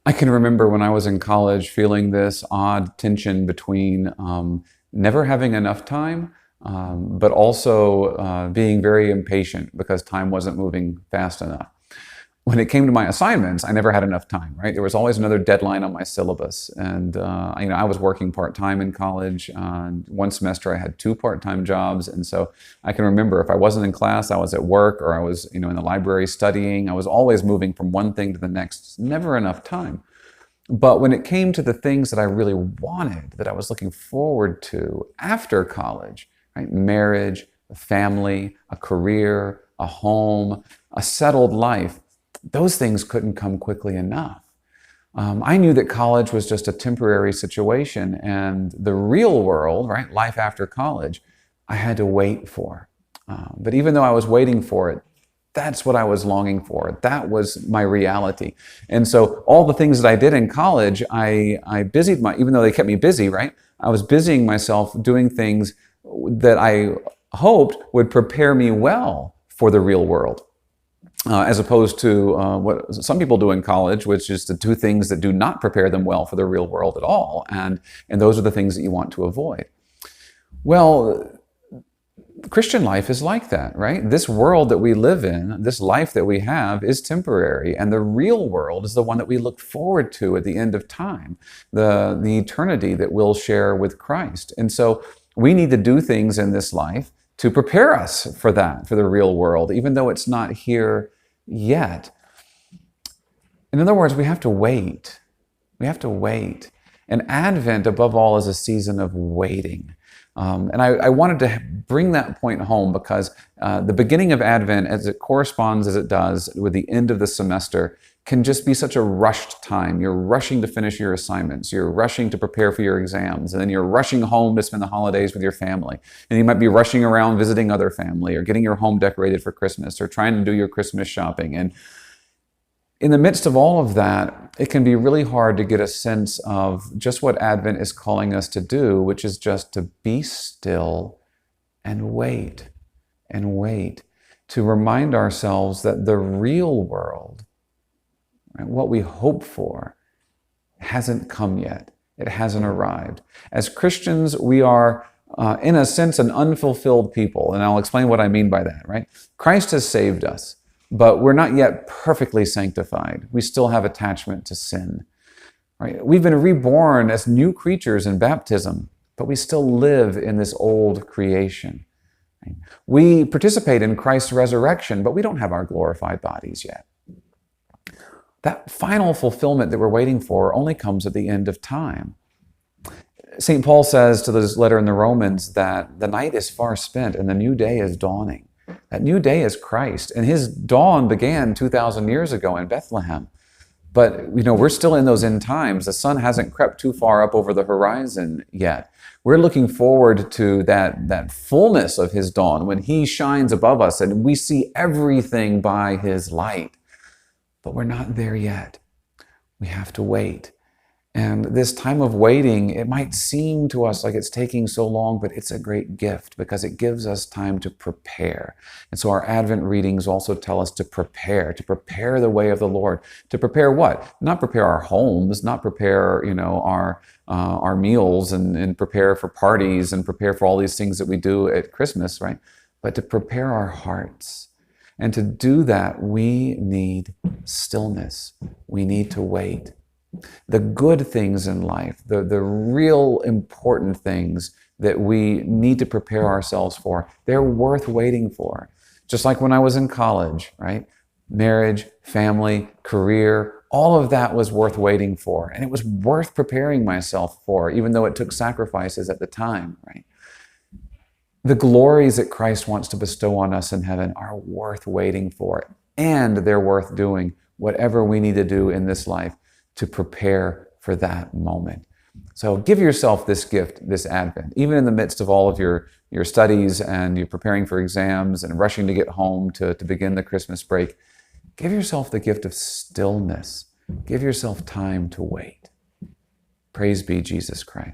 I can remember when I was in college feeling this odd tension between never having enough time, but also being very impatient because time wasn't moving fast enough. When it came to my assignments, I never had enough time, right? There was always another deadline on my syllabus. And I was working part-time in college. One semester I had 2 part-time jobs. And so I can remember if I wasn't in class, I was at work, or I was in the library studying. I was always moving from one thing to the next. Never enough time. But when it came to the things that I really wanted, that I was looking forward to after college, right? Marriage, a family, a career, a home, a settled life, those things couldn't come quickly enough. I knew that college was just a temporary situation, and the real world, right, life after college, I had to wait for. But even though I was waiting for it, that's what I was longing for. That was my reality. And so all the things that I did in college, I busied even though they kept me busy, right? I was busying myself doing things that I hoped would prepare me well for the real world. As opposed to what some people do in college, which is to do things that do not prepare them well for the real world at all. And those are the things that you want to avoid. Well, Christian life is like that, right? This world that we live in, this life that we have is temporary, and the real world is the one that we look forward to at the end of time, the eternity that we'll share with Christ. And so we need to do things in this life to prepare us for that, for the real world, even though it's not here yet. In other words, we have to wait. We have to wait. And Advent, above all, is a season of waiting. And I wanted to bring that point home because the beginning of Advent, as it corresponds as it does with the end of the semester, can just be such a rushed time. You're rushing to finish your assignments. You're rushing to prepare for your exams. And then you're rushing home to spend the holidays with your family. And you might be rushing around visiting other family or getting your home decorated for Christmas or trying to do your Christmas shopping. And in the midst of all of that, it can be really hard to get a sense of just what Advent is calling us to do, which is just to be still and wait, to remind ourselves that the real world, right, what we hope for, hasn't come yet. It hasn't arrived. As Christians, we are, in a sense, an unfulfilled people, and I'll explain what I mean by that, right? Christ has saved us, but we're not yet perfectly sanctified. We still have attachment to sin. Right? We've been reborn as new creatures in baptism, but we still live in this old creation. Right? We participate in Christ's resurrection, but we don't have our glorified bodies yet. That final fulfillment that we're waiting for only comes at the end of time. St. Paul says to this letter in the Romans that the night is far spent and the new day is dawning. That new day is Christ, and his dawn began 2,000 years ago in Bethlehem. But, we're still in those end times. The sun hasn't crept too far up over the horizon yet. We're looking forward to that fullness of his dawn when he shines above us and we see everything by his light. But we're not there yet. We have to wait. And this time of waiting, it might seem to us like it's taking so long, but it's a great gift because it gives us time to prepare. And so our Advent readings also tell us to prepare the way of the Lord. To prepare what? Not prepare our homes, not prepare, our meals and prepare for parties and prepare for all these things that we do at Christmas, right? But to prepare our hearts. And to do that, we need stillness. We need to wait. The good things in life, the real important things that we need to prepare ourselves for, they're worth waiting for. Just like when I was in college, right? Marriage, family, career, all of that was worth waiting for. And it was worth preparing myself for, even though it took sacrifices at the time, right? The glories that Christ wants to bestow on us in heaven are worth waiting for, and they're worth doing whatever we need to do in this life to prepare for that moment. So give yourself this gift, this Advent, even in the midst of all of your studies and you're preparing for exams and rushing to get home to begin the Christmas break. Give yourself the gift of stillness. Give yourself time to wait. Praise be Jesus Christ.